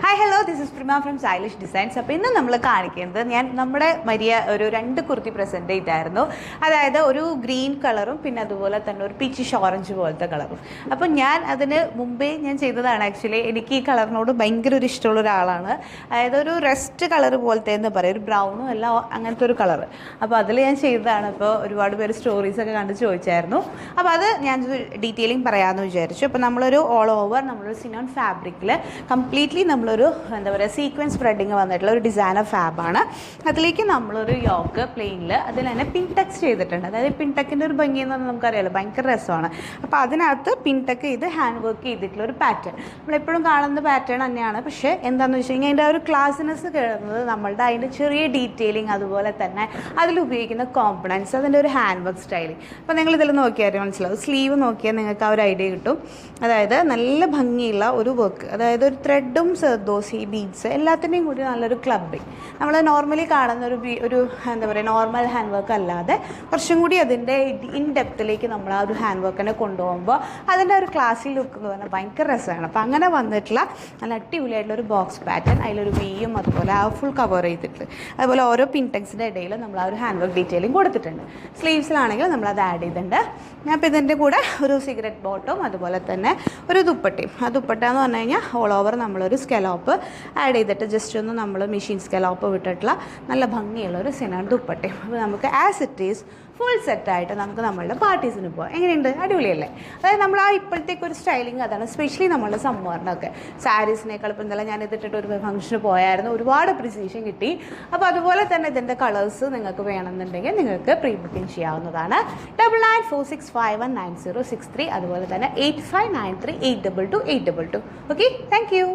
Hi hello, this is Prima from stylish designs. അപ്പോൾ ഇന്ന് നമ്മൾ കാണിക്കുന്നത് നമ്മുടെ മരിയ ഒരു 2 കുർത്തി പ്രസൻറ്റ് ചെയ്തായിരുന്നു. അതായത് ഒരു ഗ്രീൻ കളറും പിന്നെ അതുപോലെ തന്നെ ഒരു പീച്ചിഷ് ഓറഞ്ച് പോലത്തെ കളറും. അപ്പോൾ ഞാൻ അതിന് മുമ്പേ ഞാൻ ചെയ്തതാണ്. ആക്ച്വലി എനിക്ക് ഈ കളറിനോട് ഭയങ്കര ഒരു ഇഷ്ടമുള്ള ഒരാളാണ്. അതായത് ഒരു റെസ്റ്റ് കളർ പോലത്തെ എന്ന് പറയും, ഒരു ബ്രൗണും അല്ല അങ്ങനത്തെ ഒരു കളർ. അപ്പോൾ അതിൽ ഞാൻ ചെയ്തതാണ്. അപ്പോൾ ഒരുപാട് പേര് സ്റ്റോറീസൊക്കെ കണ്ട് ചോദിച്ചായിരുന്നു. അപ്പോൾ അത് ഞാൻ ഡീറ്റെയിലിംഗ് പറയാമെന്ന് വിചാരിച്ചു. അപ്പോൾ നമ്മളൊരു ഓൾ ഓവർ നമ്മളൊരു സിനോൺ ഫാബ്രിക്കിൽ കംപ്ലീറ്റ്ലി നമ്മളൊരു എന്താ പറയുക സീക്വൻസ് സ്പ്രെഡിങ് വന്നിട്ടുള്ള ഒരു ഡിസൈനർ ഫാബാണ്. അതിലേക്ക് നമ്മളൊരു യോക്ക് പ്ലെയിനിൽ അതിൽ തന്നെ പിൻടെക്സ് ചെയ്തിട്ടുണ്ട്. അതായത് പിൻടെക്കിൻ്റെ ഒരു ഭംഗി എന്ന് പറഞ്ഞാൽ നമുക്കറിയാമല്ലോ, ഭയങ്കര രസമാണ്. അപ്പോൾ അതിനകത്ത് പിൻടെക്ക് ചെയ്ത് ഹാൻഡ് വർക്ക് ചെയ്തിട്ടുള്ള ഒരു പാറ്റേൺ നമ്മളെപ്പോഴും കാണുന്ന പാറ്റേൺ തന്നെയാണ്. പക്ഷേ എന്താണെന്ന് വെച്ച് കഴിഞ്ഞാൽ അതിൻ്റെ ആ ഒരു ക്ലാസിനെസ് കയറുന്നത് നമ്മളുടെ അതിൻ്റെ ചെറിയ ഡീറ്റെയിലിംഗ്, അതുപോലെ തന്നെ അതിലുപയോഗിക്കുന്ന കോമ്പണൻസ്, അതിൻ്റെ ഒരു ഹാൻഡ് വർക്ക് സ്റ്റൈലിംഗ്. അപ്പോൾ നിങ്ങൾ ഇതിൽ നോക്കിയാൽ മനസ്സിലാവും. സ്ലീവ് നോക്കിയാൽ നിങ്ങൾക്ക് ആ ഒരു ഐഡിയ കിട്ടും. അതായത് നല്ല ഭംഗിയുള്ള ഒരു വർക്ക്, അതായത് ഒരു ത്രെഡും ദോസി ബീഡ്സ് എല്ലാത്തിൻ്റെയും കൂടി നല്ലൊരു ക്ലബിങ്. നമ്മൾ നോർമലി കാണുന്ന ഒരു എന്താ പറയുക നോർമൽ ഹാൻഡ് വർക്ക് അല്ലാതെ കുറച്ചും കൂടി അതിൻ്റെ ഇൻ ഡെപ്തിലേക്ക് നമ്മൾ ആ ഒരു ഹാൻഡ് വർക്കിനെ കൊണ്ടുപോകുമ്പോൾ അതിൻ്റെ ഒരു ക്ലാസി ലുക്ക് എന്ന് പറഞ്ഞാൽ ഭയങ്കര രസമാണ്. അപ്പോൾ അങ്ങനെ വന്നിട്ടുള്ള നല്ല അടിപൊളിയായിട്ടുള്ളൊരു ബോക്സ് പാറ്റേൺ, അതിലൊരു വീയും അതുപോലെ ആ ഫുൾ കവർ ചെയ്തിട്ട്, അതുപോലെ ഓരോ പിൻടെക്സിൻ്റെ ഇടയിൽ നമ്മൾ ആ ഒരു ഹാൻഡ് വർക്ക് ഡീറ്റെയിലും കൊടുത്തിട്ടുണ്ട്. സ്ലീവ്സിലാണെങ്കിൽ നമ്മളത് ആഡ് ചെയ്തിട്ടുണ്ട്. അപ്പോൾ ഇതിൻ്റെ കൂടെ ഒരു സിഗരറ്റ് ബോട്ടും അതുപോലെ തന്നെ ഒരു ദുപ്പട്ടയും. ആ ദുപ്പട്ട എന്ന് പറഞ്ഞു കഴിഞ്ഞാൽ ഓൾ ഓവർ നമ്മളൊരു സ്കെലോപ്പ് ആഡ് ചെയ്തിട്ട് ജസ്റ്റ് ഒന്ന് നമ്മൾ മെഷീൻ സ്കെലോപ്പ് വിട്ടിട്ടുള്ള നല്ല ഭംഗിയുള്ള ഒരു സിനാൻ ദുപ്പട്ടയും. അപ്പോൾ നമുക്ക് ആസ് ഇറ്റ് ഈസ് ഫുൾ സെറ്റായിട്ട് നമുക്ക് നമ്മളുടെ പാർട്ടീസിന് പോകാം. എങ്ങനെയുണ്ട്? അടിപൊളിയല്ലേ? അതായത് നമ്മൾ ആ ഇപ്പോഴത്തേക്ക് ഒരു സ്റ്റൈലിംഗ് അതാണ്, സ്പെഷ്യലി നമ്മളുടെ സമ്മറിനൊക്കെ. സാരീസിനേക്കാൾ ഇപ്പം ഇന്നലെ ഞാൻ ഇതിട്ടിട്ട് ഒരു ഫംഗ്ഷന് പോയായിരുന്നു, ഒരുപാട് അപ്രിസിയേഷൻ കിട്ടി. അപ്പോൾ അതുപോലെ തന്നെ ഇതിൻ്റെ കളേഴ്സ് നിങ്ങൾക്ക് വേണമെന്നുണ്ടെങ്കിൽ നിങ്ങൾക്ക് പ്രീ ബുക്കിംഗ് ചെയ്യാവുന്നതാണ്. 9946519063, അതുപോലെ തന്നെ 8593822822. Okay, thank you.